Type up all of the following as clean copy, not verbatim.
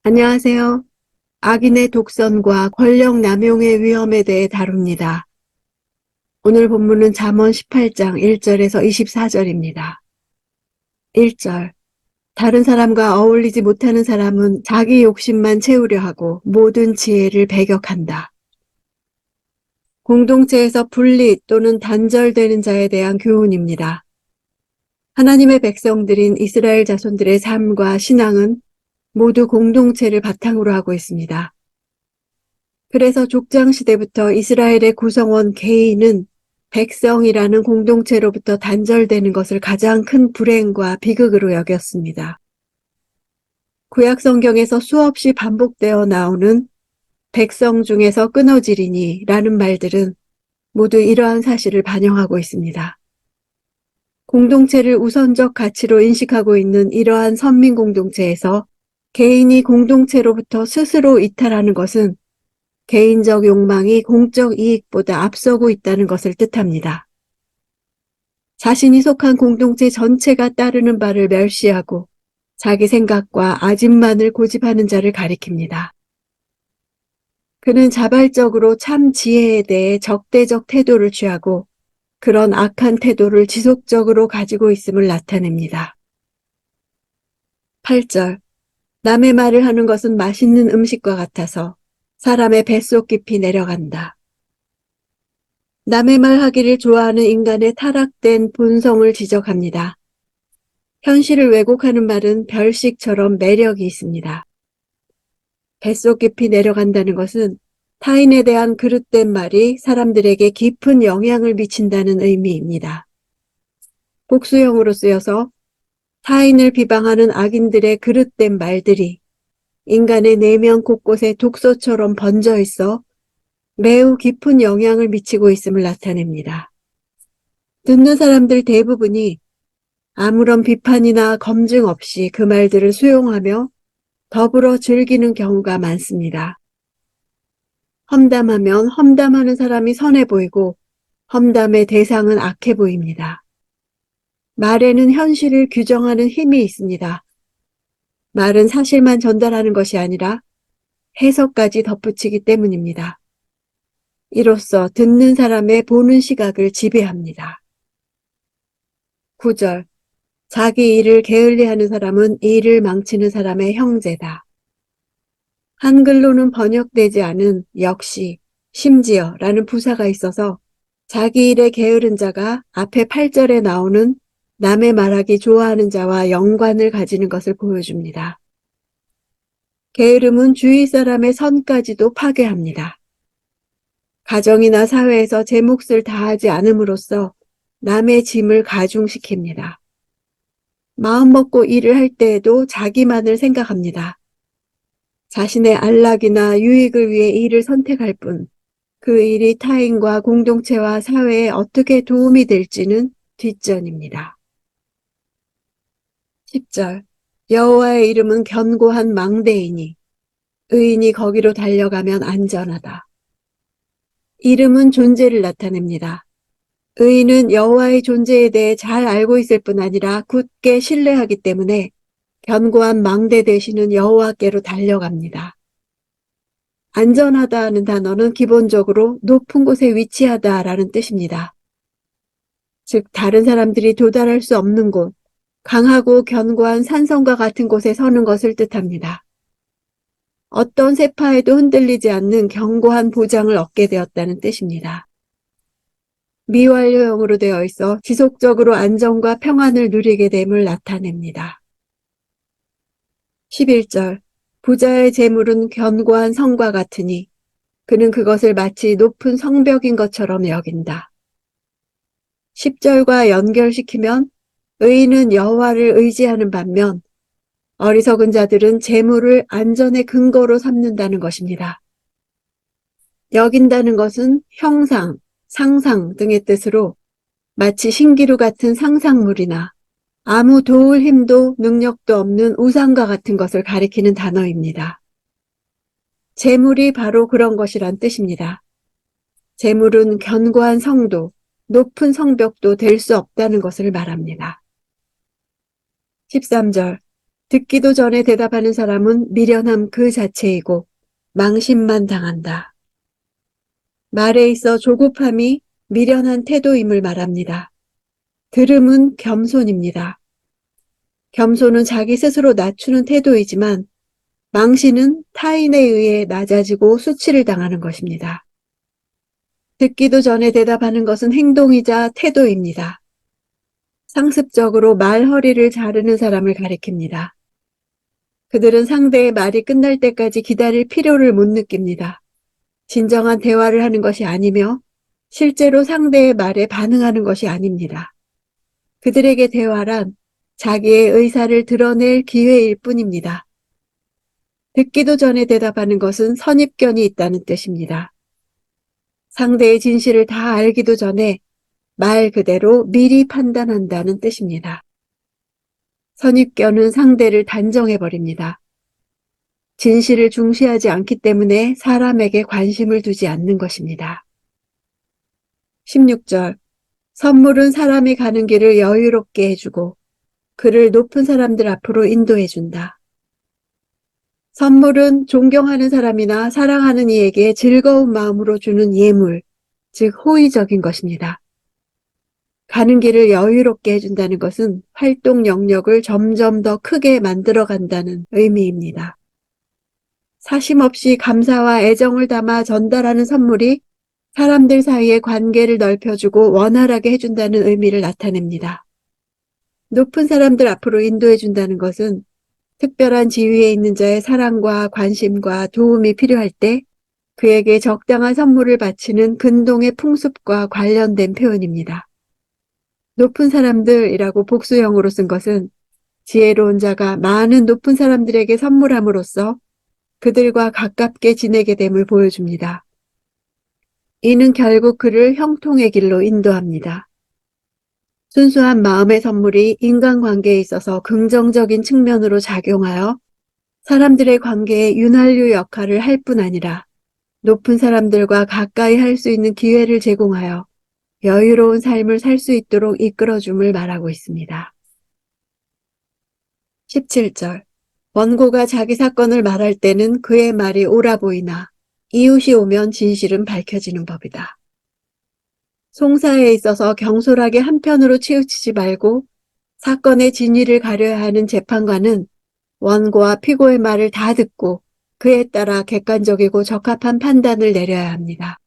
안녕하세요. 악인의 독선과 권력 남용의 위험에 대해 다룹니다. 오늘 본문은 잠언 18장 1절에서 24절입니다. 1절. 다른 사람과 어울리지 못하는 사람은 자기 욕심만 채우려 하고 모든 지혜를 배격한다. 공동체에서 분리 또는 단절되는 자에 대한 교훈입니다. 하나님의 백성들인 이스라엘 자손들의 삶과 신앙은 모두 공동체를 바탕으로 하고 있습니다. 그래서 족장 시대부터 이스라엘의 구성원 개인은 백성이라는 공동체로부터 단절되는 것을 가장 큰 불행과 비극으로 여겼습니다. 구약 성경에서 수없이 반복되어 나오는 백성 중에서 끊어지리니 라는 말들은 모두 이러한 사실을 반영하고 있습니다. 공동체를 우선적 가치로 인식하고 있는 이러한 선민 공동체에서 개인이 공동체로부터 스스로 이탈하는 것은 개인적 욕망이 공적 이익보다 앞서고 있다는 것을 뜻합니다. 자신이 속한 공동체 전체가 따르는 바를 멸시하고 자기 생각과 아집만을 고집하는 자를 가리킵니다. 그는 자발적으로 참 지혜에 대해 적대적 태도를 취하고 그런 악한 태도를 지속적으로 가지고 있음을 나타냅니다. 8절. 남의 말을 하는 것은 맛있는 음식과 같아서 사람의 뱃속 깊이 내려간다. 남의 말 하기를 좋아하는 인간의 타락된 본성을 지적합니다. 현실을 왜곡하는 말은 별식처럼 매력이 있습니다. 뱃속 깊이 내려간다는 것은 타인에 대한 그릇된 말이 사람들에게 깊은 영향을 미친다는 의미입니다. 복수형으로 쓰여서 타인을 비방하는 악인들의 그릇된 말들이 인간의 내면 곳곳에 독소처럼 번져 있어 매우 깊은 영향을 미치고 있음을 나타냅니다. 듣는 사람들 대부분이 아무런 비판이나 검증 없이 그 말들을 수용하며 더불어 즐기는 경우가 많습니다. 험담하면 험담하는 사람이 선해 보이고 험담의 대상은 악해 보입니다. 말에는 현실을 규정하는 힘이 있습니다. 말은 사실만 전달하는 것이 아니라 해석까지 덧붙이기 때문입니다. 이로써 듣는 사람의 보는 시각을 지배합니다. 9절. 자기 일을 게을리하는 사람은 일을 망치는 사람의 형제다. 한글로는 번역되지 않은 역시, 심지어라는 부사가 있어서 자기 일에 게으른 자가 앞에 8절에 나오는 남의 말하기 좋아하는 자와 연관을 가지는 것을 보여줍니다. 게으름은 주위 사람의 선까지도 파괴합니다. 가정이나 사회에서 제 몫을 다하지 않음으로써 남의 짐을 가중시킵니다. 마음 먹고 일을 할 때에도 자기만을 생각합니다. 자신의 안락이나 유익을 위해 일을 선택할 뿐, 그 일이 타인과 공동체와 사회에 어떻게 도움이 될지는 뒷전입니다. 10절. 여호와의 이름은 견고한 망대이니 의인이 거기로 달려가면 안전하다. 이름은 존재를 나타냅니다. 의인은 여호와의 존재에 대해 잘 알고 있을 뿐 아니라 굳게 신뢰하기 때문에 견고한 망대 되시는 여호와께로 달려갑니다. 안전하다는 단어는 기본적으로 높은 곳에 위치하다라는 뜻입니다. 즉 다른 사람들이 도달할 수 없는 곳, 강하고 견고한 산성과 같은 곳에 서는 것을 뜻합니다. 어떤 세파에도 흔들리지 않는 견고한 보장을 얻게 되었다는 뜻입니다. 미완료형으로 되어 있어 지속적으로 안정과 평안을 누리게 됨을 나타냅니다. 11절. 부자의 재물은 견고한 성과 같으니 그는 그것을 마치 높은 성벽인 것처럼 여긴다. 10절과 연결시키면 의인은 여호와를 의지하는 반면 어리석은 자들은 재물을 안전의 근거로 삼는다는 것입니다. 여긴다는 것은 형상, 상상 등의 뜻으로 마치 신기루 같은 상상물이나 아무 도울 힘도 능력도 없는 우상과 같은 것을 가리키는 단어입니다. 재물이 바로 그런 것이란 뜻입니다. 재물은 견고한 성도, 높은 성벽도 될 수 없다는 것을 말합니다. 13절. 듣기도 전에 대답하는 사람은 미련함 그 자체이고 망신만 당한다. 말에 있어 조급함이 미련한 태도임을 말합니다. 들음은 겸손입니다. 겸손은 자기 스스로 낮추는 태도이지만 망신은 타인에 의해 낮아지고 수치를 당하는 것입니다. 듣기도 전에 대답하는 것은 행동이자 태도입니다. 상습적으로 말허리를 자르는 사람을 가리킵니다. 그들은 상대의 말이 끝날 때까지 기다릴 필요를 못 느낍니다. 진정한 대화를 하는 것이 아니며 실제로 상대의 말에 반응하는 것이 아닙니다. 그들에게 대화란 자기의 의사를 드러낼 기회일 뿐입니다. 듣기도 전에 대답하는 것은 선입견이 있다는 뜻입니다. 상대의 진실을 다 알기도 전에 말 그대로 미리 판단한다는 뜻입니다. 선입견은 상대를 단정해버립니다. 진실을 중시하지 않기 때문에 사람에게 관심을 두지 않는 것입니다. 16절. 선물은 사람이 가는 길을 여유롭게 해주고 그를 높은 사람들 앞으로 인도해준다. 선물은 존경하는 사람이나 사랑하는 이에게 즐거운 마음으로 주는 예물, 즉 호의적인 것입니다. 가는 길을 여유롭게 해준다는 것은 활동 영역을 점점 더 크게 만들어간다는 의미입니다. 사심 없이 감사와 애정을 담아 전달하는 선물이 사람들 사이의 관계를 넓혀주고 원활하게 해준다는 의미를 나타냅니다. 높은 사람들 앞으로 인도해준다는 것은 특별한 지위에 있는 자의 사랑과 관심과 도움이 필요할 때 그에게 적당한 선물을 바치는 근동의 풍습과 관련된 표현입니다. 높은 사람들이라고 복수형으로 쓴 것은 지혜로운 자가 많은 높은 사람들에게 선물함으로써 그들과 가깝게 지내게 됨을 보여줍니다. 이는 결국 그를 형통의 길로 인도합니다. 순수한 마음의 선물이 인간관계에 있어서 긍정적인 측면으로 작용하여 사람들의 관계에 윤활유 역할을 할 뿐 아니라 높은 사람들과 가까이 할 수 있는 기회를 제공하여 여유로운 삶을 살 수 있도록 이끌어줌을 말하고 있습니다. 17절. 원고가 자기 사건을 말할 때는 그의 말이 옳아 보이나 이웃이 오면 진실은 밝혀지는 법이다. 송사에 있어서 경솔하게 한편으로 치우치지 말고 사건의 진위를 가려야 하는 재판관은 원고와 피고의 말을 다 듣고 그에 따라 객관적이고 적합한 판단을 내려야 합니다.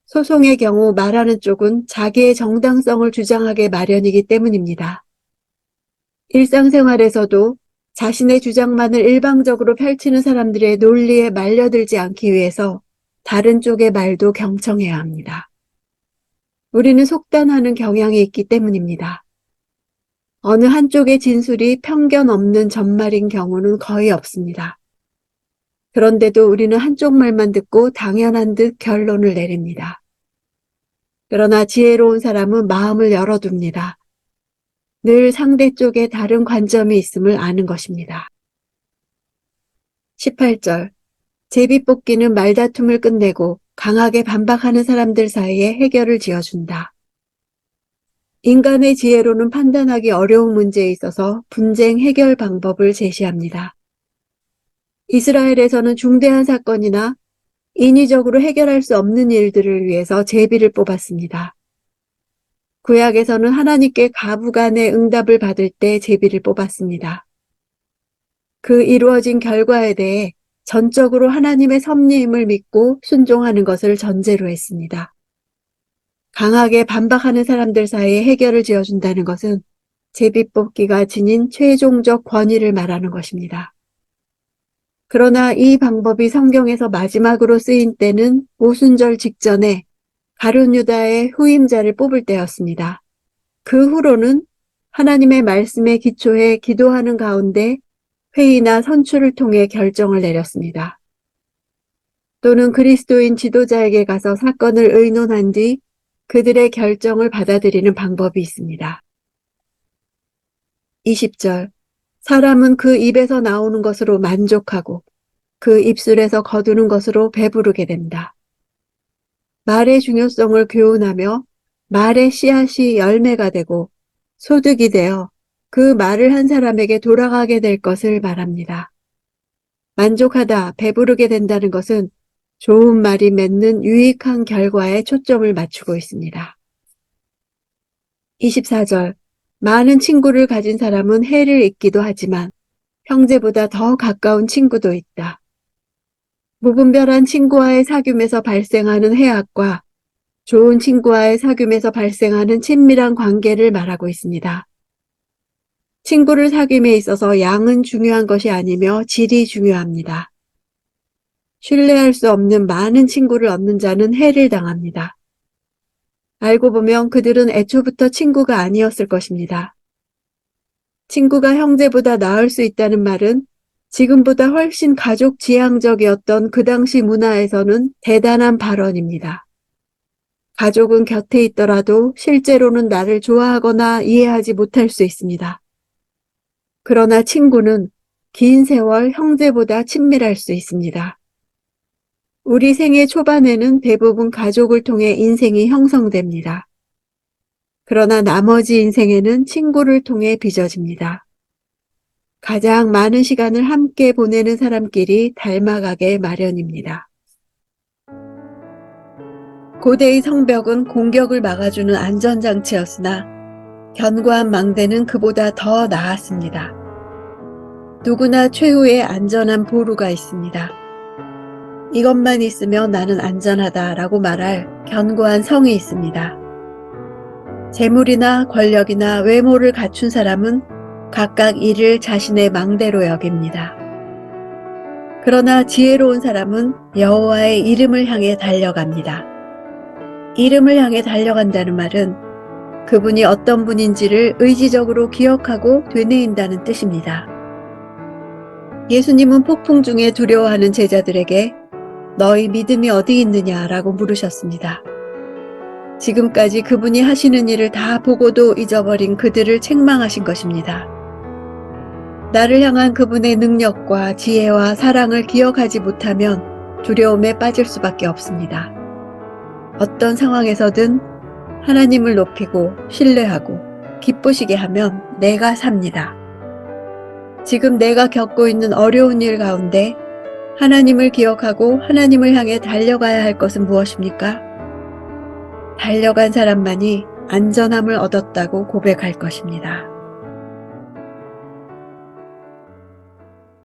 소송의 경우 말하는 쪽은 자기의 정당성을 주장하게 마련이기 때문입니다. 일상생활에서도 자신의 주장만을 일방적으로 펼치는 사람들의 논리에 말려들지 않기 위해서 다른 쪽의 말도 경청해야 합니다. 우리는 속단하는 경향이 있기 때문입니다. 어느 한쪽의 진술이 편견 없는 전말인 경우는 거의 없습니다. 그런데도 우리는 한쪽 말만 듣고 당연한 듯 결론을 내립니다. 그러나 지혜로운 사람은 마음을 열어둡니다. 늘 상대 쪽에 다른 관점이 있음을 아는 것입니다. 18절. 제비뽑기는 말다툼을 끝내고 강하게 반박하는 사람들 사이에 해결을 지어준다. 인간의 지혜로는 판단하기 어려운 문제에 있어서 분쟁 해결 방법을 제시합니다. 이스라엘에서는 중대한 사건이나 인위적으로 해결할 수 없는 일들을 위해서 제비를 뽑았습니다. 구약에서는 하나님께 가부간의 응답을 받을 때 제비를 뽑았습니다. 그 이루어진 결과에 대해 전적으로 하나님의 섭리임을 믿고 순종하는 것을 전제로 했습니다. 강하게 반박하는 사람들 사이에 해결을 지어준다는 것은 제비뽑기가 지닌 최종적 권위를 말하는 것입니다. 그러나 이 방법이 성경에서 마지막으로 쓰인 때는 오순절 직전에 가룟 유다의 후임자를 뽑을 때였습니다. 그 후로는 하나님의 말씀에 기초해 기도하는 가운데 회의나 선출을 통해 결정을 내렸습니다. 또는 그리스도인 지도자에게 가서 사건을 의논한 뒤 그들의 결정을 받아들이는 방법이 있습니다. 20절. 사람은 그 입에서 나오는 것으로 만족하고 그 입술에서 거두는 것으로 배부르게 된다. 말의 중요성을 교훈하며 말의 씨앗이 열매가 되고 소득이 되어 그 말을 한 사람에게 돌아가게 될 것을 말합니다. 만족하다, 배부르게 된다는 것은 좋은 말이 맺는 유익한 결과에 초점을 맞추고 있습니다. 24절. 많은 친구를 가진 사람은 해를 입기도 하지만 형제보다 더 가까운 친구도 있다. 무분별한 친구와의 사귐에서 발생하는 해악과 좋은 친구와의 사귐에서 발생하는 친밀한 관계를 말하고 있습니다. 친구를 사귐에 있어서 양은 중요한 것이 아니며 질이 중요합니다. 신뢰할 수 없는 많은 친구를 얻는 자는 해를 당합니다. 알고 보면 그들은 애초부터 친구가 아니었을 것입니다. 친구가 형제보다 나을 수 있다는 말은 지금보다 훨씬 가족 지향적이었던 그 당시 문화에서는 대단한 발언입니다. 가족은 곁에 있더라도 실제로는 나를 좋아하거나 이해하지 못할 수 있습니다. 그러나 친구는 긴 세월 형제보다 친밀할 수 있습니다. 우리 생애 초반에는 대부분 가족을 통해 인생이 형성됩니다. 그러나 나머지 인생에는 친구를 통해 빚어집니다. 가장 많은 시간을 함께 보내는 사람끼리 닮아가게 마련입니다. 고대의 성벽은 공격을 막아주는 안전장치였으나 견고한 망대는 그보다 더 나았습니다. 누구나 최후의 안전한 보루가 있습니다. 이것만 있으면 나는 안전하다라고 말할 견고한 성이 있습니다. 재물이나 권력이나 외모를 갖춘 사람은 각각 이를 자신의 망대로 여깁니다. 그러나 지혜로운 사람은 여호와의 이름을 향해 달려갑니다. 이름을 향해 달려간다는 말은 그분이 어떤 분인지를 의지적으로 기억하고 되뇌인다는 뜻입니다. 예수님은 폭풍 중에 두려워하는 제자들에게 너희 믿음이 어디 있느냐라고 물으셨습니다. 지금까지 그분이 하시는 일을 다 보고도 잊어버린 그들을 책망하신 것입니다. 나를 향한 그분의 능력과 지혜와 사랑을 기억하지 못하면 두려움에 빠질 수밖에 없습니다. 어떤 상황에서든 하나님을 높이고 신뢰하고 기쁘시게 하면 내가 삽니다. 지금 내가 겪고 있는 어려운 일 가운데 하나님을 기억하고 하나님을 향해 달려가야 할 것은 무엇입니까? 달려간 사람만이 안전함을 얻었다고 고백할 것입니다.